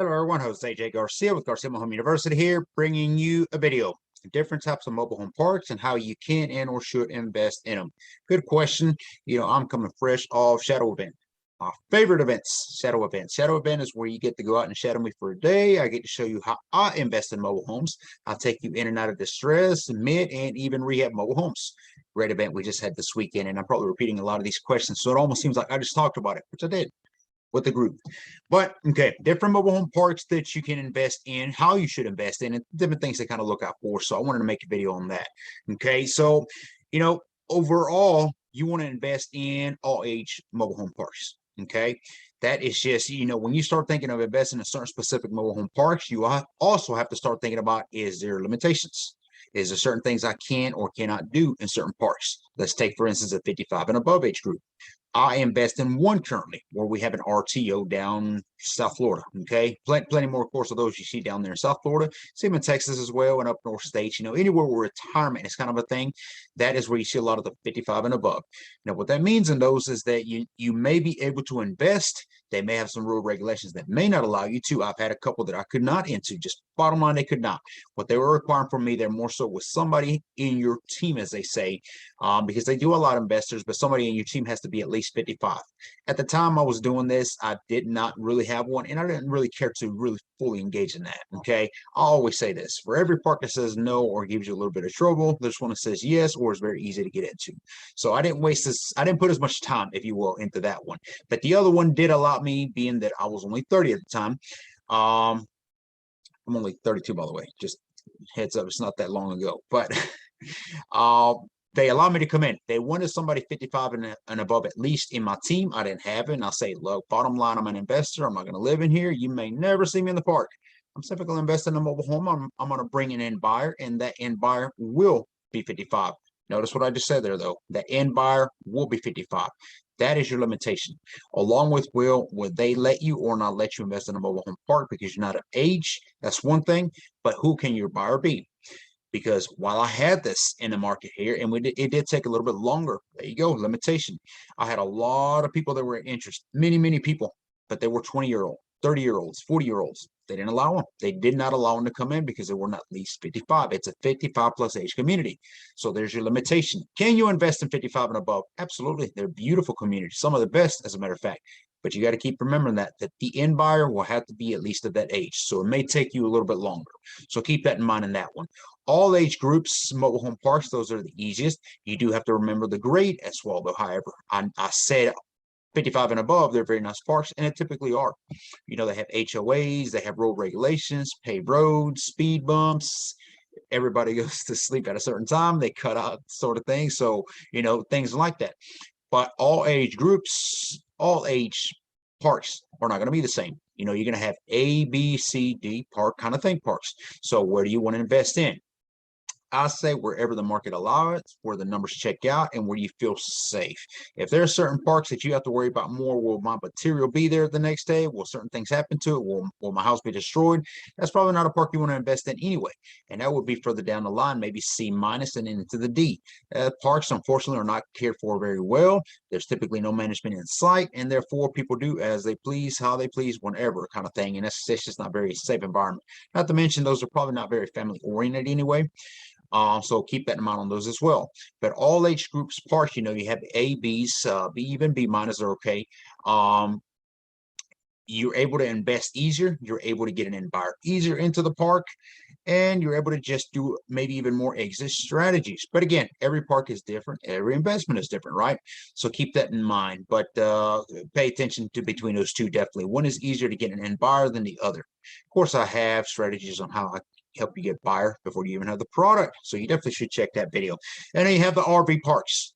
Hello everyone, host AJ Garcia with JGarciaGMHU University here, bringing you a video. Different types of mobile home parks and how you can and or should invest in them. Good question. I'm coming fresh off Shadow Event. My favorite events, Shadow Event. Shadow Event is where you get to go out and shadow me for a day. I get to show you how I invest in mobile homes. I'll take you in and out of distress, mid, and even rehab mobile homes. Great event we just had this weekend, and I'm probably repeating a lot of these questions, so it almost seems like I just talked about it, which I did with the group. But okay, different mobile home parks that you can invest in, how you should invest in, and different things to kind of look out for. So I wanted to make a video on that. Okay, so overall, you want to invest in all age mobile home parks. Okay, that is just, when you start thinking of investing in certain specific mobile home parks, you also have to start thinking about, is there limitations? Is there certain things I can or cannot do in certain parks? Let's take, for instance, a 55 and above age group. I invest in one currently where we have an RTO down South Florida. Okay, plenty more, of course, of those you see down there in South Florida. Same in Texas as well, and up north states. Anywhere where retirement is kind of a thing, that is where you see a lot of the 55 and above. Now, what that means in those is that you may be able to invest. They may have some rule regulations that may not allow you to. I've had a couple that I could not into. Just bottom line, they could not. What they were requiring from me, they're more so with somebody in your team, as they say, because they do a lot of investors, but somebody in your team has to be at least 55. At the time I was doing this, I did not really have one, and I didn't really care to really fully engage in that. Okay, I always say this: for every park that says no or gives you a little bit of trouble, there's one that says yes or is very easy to get into. So I didn't put as much time, if you will, into that one. But the other one did allow me, being that I was only 30 at the time. I'm only 32, by the way, just heads up, it's not that long ago. But they allowed me to come in. They wanted somebody 55 and above at least in my team. I didn't have it. And I say, look, bottom line, I'm an investor. I'm not going to live in here. You may never see me in the park. I'm typically investing in a mobile home. I'm going to bring an end buyer, and that end buyer will be 55. Notice what I just said there, though. That end buyer will be 55. That is your limitation. Along with will they let you or not let you invest in a mobile home park because you're not of age? That's one thing. But who can your buyer be? Because while I had this in the market here, and it did take a little bit longer, there you go, limitation. I had a lot of people that were interested, many people, but they were 20-year-old, 30-year-olds, 40-year-olds. They didn't allow them. They did not allow them to come in because they were not at least 55. It's a 55 plus age community. So there's your limitation. Can you invest in 55 and above? Absolutely. They're beautiful communities, some of the best, as a matter of fact. But you got to keep remembering that the end buyer will have to be at least of that age. So it may take you a little bit longer. So keep that in mind in that one. All age groups, mobile home parks, those are the easiest. You do have to remember the grade as well, though. However, I said 55 and above, they're very nice parks, and it typically are. They have HOAs, they have road regulations, paved roads, speed bumps. Everybody goes to sleep at a certain time. They cut out sort of things. So, things like that. But all age groups, all age parks are not going to be the same. You're going to have A, B, C, D park kind of thing parks. So where do you want to invest in? I say wherever the market allows, where the numbers check out, and where you feel safe. If there are certain parks that you have to worry about more, will my material be there the next day? Will certain things happen to it? Will my house be destroyed? That's probably not a park you want to invest in anyway. And that would be further down the line, maybe C minus and into the D. Parks, unfortunately, are not cared for very well. There's typically no management in sight, and therefore people do as they please, how they please, whenever kind of thing. And that's just not a very safe environment. Not to mention, those are probably not very family oriented anyway. So keep that in mind on those as well. But all age groups parks, you have A, B's, B, even B minus are okay. You're able to invest easier. You're able to get an end buyer easier into the park, and you're able to just do maybe even more exit strategies. But again, every park is different. Every investment is different, right? So keep that in mind. But pay attention to between those two, definitely. One is easier to get an end buyer than the other. Of course, I have strategies on how I help you get buyer before you even have the product. So you definitely should check that video. And then you have the RV parks.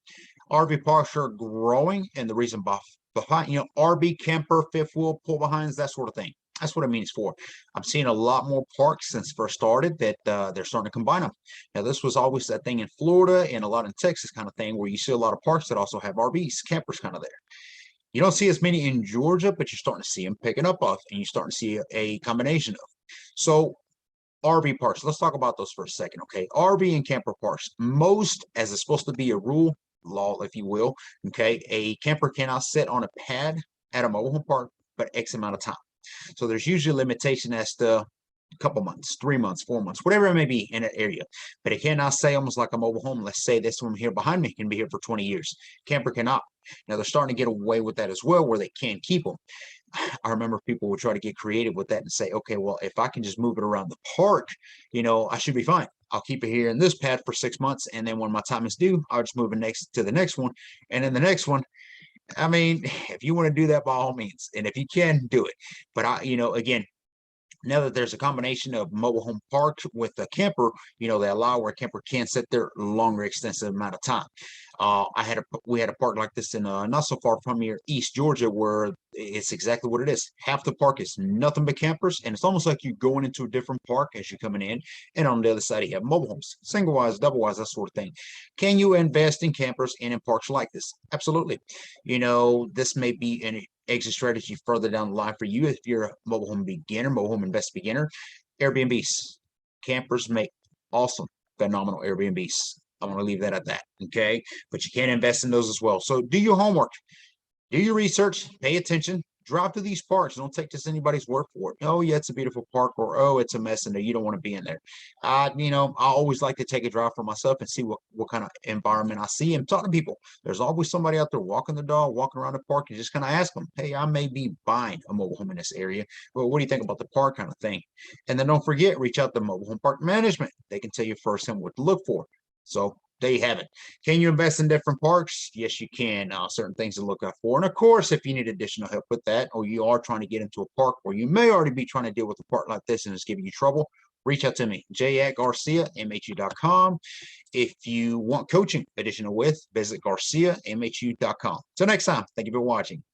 RV parks are growing, and the reason behind, RV camper, fifth wheel, pull behinds, that sort of thing. That's what it means for. I'm seeing a lot more parks since first started that they're starting to combine them. Now, this was always that thing in Florida and a lot in Texas kind of thing where you see a lot of parks that also have RVs, campers kind of there. You don't see as many in Georgia, but you're starting to see them picking up off, and you're starting to see a combination of. So RV parks, let's talk about those for a second, okay? RV and camper parks, most, as it's supposed to be a rule, law, if you will, okay, a camper cannot sit on a pad at a mobile home park but X amount of time. So there's usually a limitation as to a couple months, 3 months, 4 months, whatever it may be in that area. But it cannot say almost like a mobile home. Let's say this one here behind me can be here for 20 years. Camper cannot. Now they're starting to get away with that as well, where they can keep them. I remember people would try to get creative with that and say, okay, well, if I can just move it around the park, I should be fine. I'll keep it here in this pad for 6 months. And then when my time is due, I'll just move it next to the next one. And then the next one, I mean, if you want to do that, by all means, and if you can, do it. But again, now that there's a combination of mobile home park with a camper, they allow where a camper can sit there longer, extensive amount of time. We had a park like this in not so far from here, East Georgia, where it's exactly what it is. Half the park is nothing but campers, and it's almost like you're going into a different park as you're coming in. And on the other side, you have mobile homes, single wise, double wise, that sort of thing. Can you invest in campers and in parks like this? Absolutely. This may be an exit strategy further down the line for you if you're a mobile home beginner, mobile home invest beginner. Airbnbs, campers make awesome, phenomenal Airbnbs. I'm going to leave that at that. Okay. But you can invest in those as well. So do your homework, do your research, pay attention, drive to these parks. Don't take just anybody's word for it. Oh, yeah, it's a beautiful park, or oh, it's a mess in there. You don't want to be in there. I always like to take a drive for myself and see what kind of environment I see and talk to people. There's always somebody out there walking the dog, walking around the park, and just kind of ask them, hey, I may be buying a mobile home in this area. Well, what do you think about the park, kind of thing? And then don't forget, reach out to mobile home park management. They can tell you firsthand what to look for. So there you have it. Can you invest in different parks? Yes, you can. Certain things to look out for. And of course, if you need additional help with that, or you are trying to get into a park, or you may already be trying to deal with a park like this and it's giving you trouble, reach out to me, JGarciaGMHU.com. If you want coaching additional with, visit GarciaMHU.com. Till next time, thank you for watching.